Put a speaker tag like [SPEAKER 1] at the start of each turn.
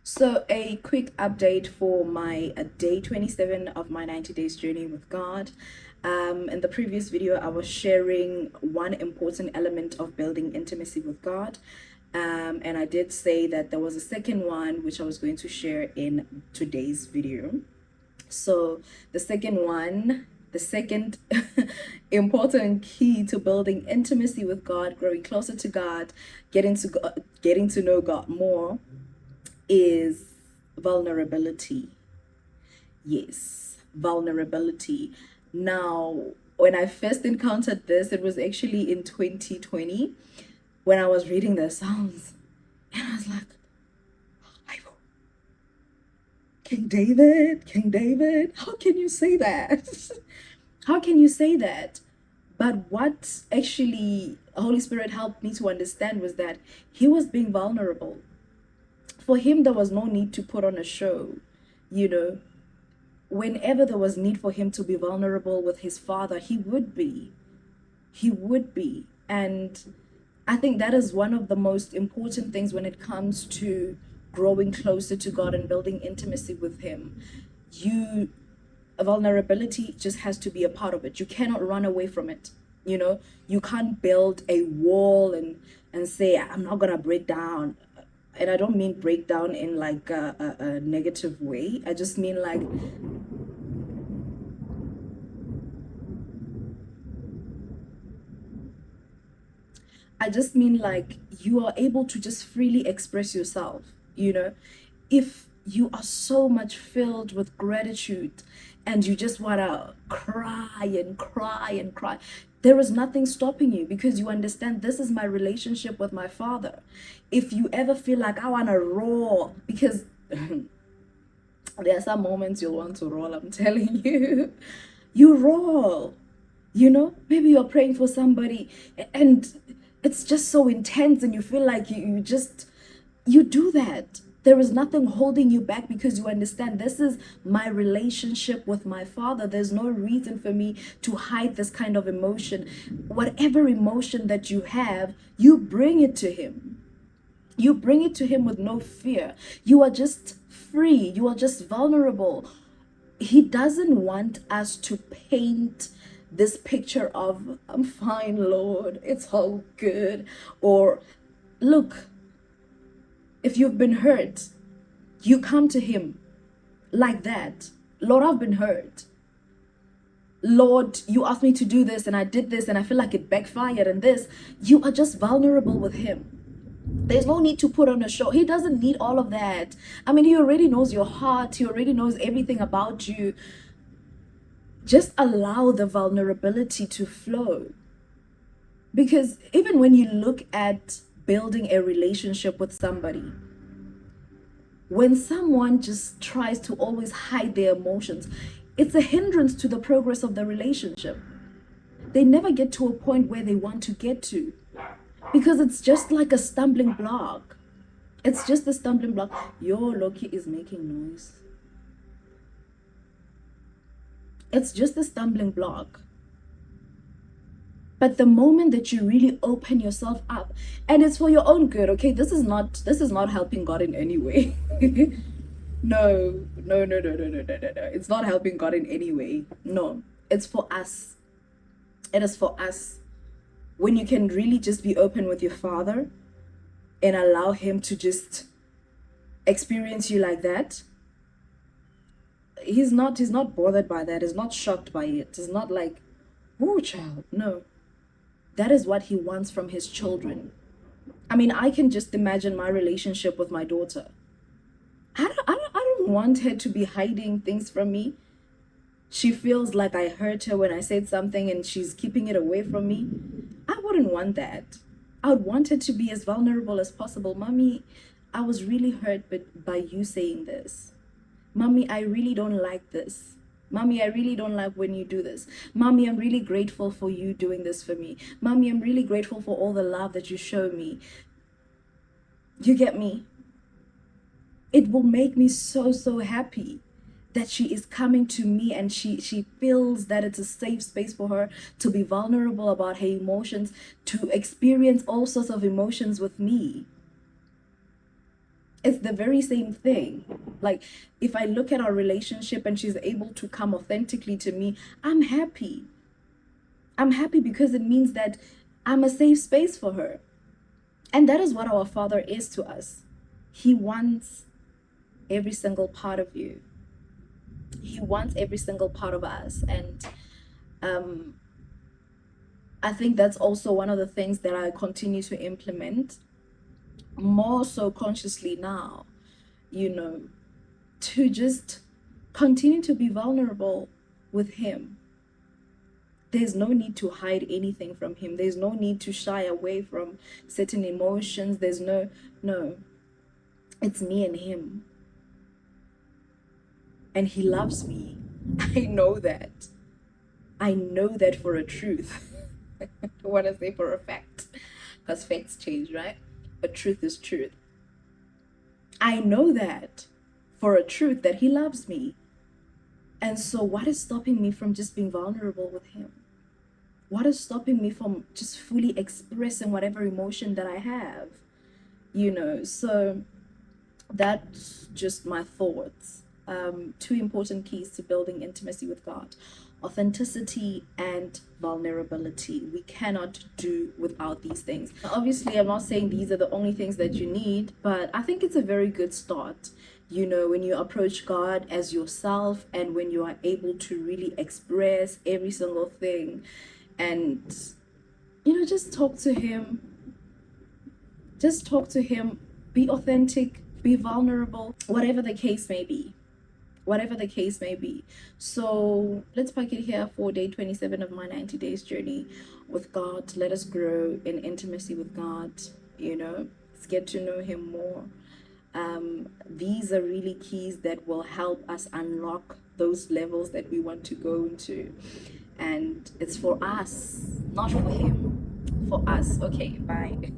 [SPEAKER 1] So, a quick update for my day 27 of my 90 days journey with God. In the previous video, I was sharing one important element of building intimacy with God. And I did say that there was a second one, which I was going to share in today's video. So, the second important key to building intimacy with God, growing closer to God, getting to know God more is vulnerability. Yes, vulnerability. Now, when I first encountered this, it was actually in 2020 when I was reading the Psalms, and I was like, King David, how can you say that? How can you say that? But what actually Holy Spirit helped me to understand was that he was being vulnerable. For him, there was no need to put on a show, you know. Whenever there was need for him to be vulnerable with his father, he would be. He would be. And I think that is one of the most important things when it comes to growing closer to God and building intimacy with him. Vulnerability just has to be a part of it. You cannot run away from it. You know, you can't build a wall and say, I'm not gonna break down. And I don't mean break down in like a negative way. I just mean like you are able to just freely express yourself, you know. If you are so much filled with gratitude and you just want to cry and cry and cry, there is nothing stopping you because you understand this is my relationship with my Father. If you ever feel like I want to roar, because there are some moments you'll want to roll, I'm telling you, you roll. You know, maybe you're praying for somebody and it's just so intense and you feel like you do that. There is nothing holding you back because you understand this is my relationship with my Father. There's no reason for me to hide this kind of emotion. Whatever emotion that you have, you bring it to him. You bring it to him with no fear. You are just free. You are just vulnerable. He doesn't want us to paint this picture of, I'm fine, Lord, it's all good. Or, look, if you've been hurt, you come to him like that. Lord, I've been hurt. Lord, you asked me to do this and I did this and I feel like it backfired and this. You are just vulnerable with him. There's no need to put on a show. He doesn't need all of that. I mean, he already knows your heart. He already knows everything about you. Just allow the vulnerability to flow. Because even when you look at building a relationship with somebody, when someone just tries to always hide their emotions, it's a hindrance to the progress of the relationship. They never get to a point where they want to get to because it's just like a stumbling block. It's just a stumbling block. Your Loki is making noise. It's just a stumbling block. But the moment that you really open yourself up, and it's for your own good, okay? This is not helping God in any way. No. It's not helping God in any way. No, it's for us. It is for us. When you can really just be open with your Father and allow him to just experience you like that, he's not bothered by that. He's not shocked by it. He's not like, oh child. No, that is what he wants from his children. I mean, I can just imagine my relationship with my daughter. I don't want her to be hiding things from me. She feels like I hurt her when I said something and she's keeping it away from me. I wouldn't want that. I would want her to be as vulnerable as possible. Mommy, I was really hurt by you saying this. Mommy, I really don't like this. Mommy, I really don't like when you do this. Mommy, I'm really grateful for you doing this for me. Mommy, I'm really grateful for all the love that you show me. You get me? It will make me so happy that she is coming to me and she feels that it's a safe space for her to be vulnerable about her emotions, to experience all sorts of emotions with me. It's the very same thing. Like, if I look at our relationship and she's able to come authentically to me, I'm happy. I'm happy because it means that I'm a safe space for her. And that is what our Father is to us. He wants every single part of you. He wants every single part of us. And I think that's also one of the things that I continue to implement more so consciously now, to just continue to be vulnerable with him. There's no need to hide anything from him. There's no need to shy away from certain emotions. There's no, it's me and him. And he loves me. I know that. I know that for a truth. I don't want to say for a fact, because facts change, right? But truth is truth. I know that for a truth, that he loves me. And so what is stopping me from just being vulnerable with him? What is stopping me from just fully expressing whatever emotion that I have? So that's just my thoughts. Two important keys to building intimacy with God: authenticity and vulnerability. We cannot do without these things. Obviously, I'm not saying these are the only things that you need, but I think it's a very good start. When you approach God as yourself, and when you are able to really express every single thing, and just talk to him. Just talk to him. Be authentic, be vulnerable, whatever the case may be. So let's pack it here for day 27 of my 90 days journey with God. Let us grow in intimacy with God. Let's get to know him more. These are really keys that will help us unlock those levels that we want to go into, and it's for us, not for him, for us. Okay, bye.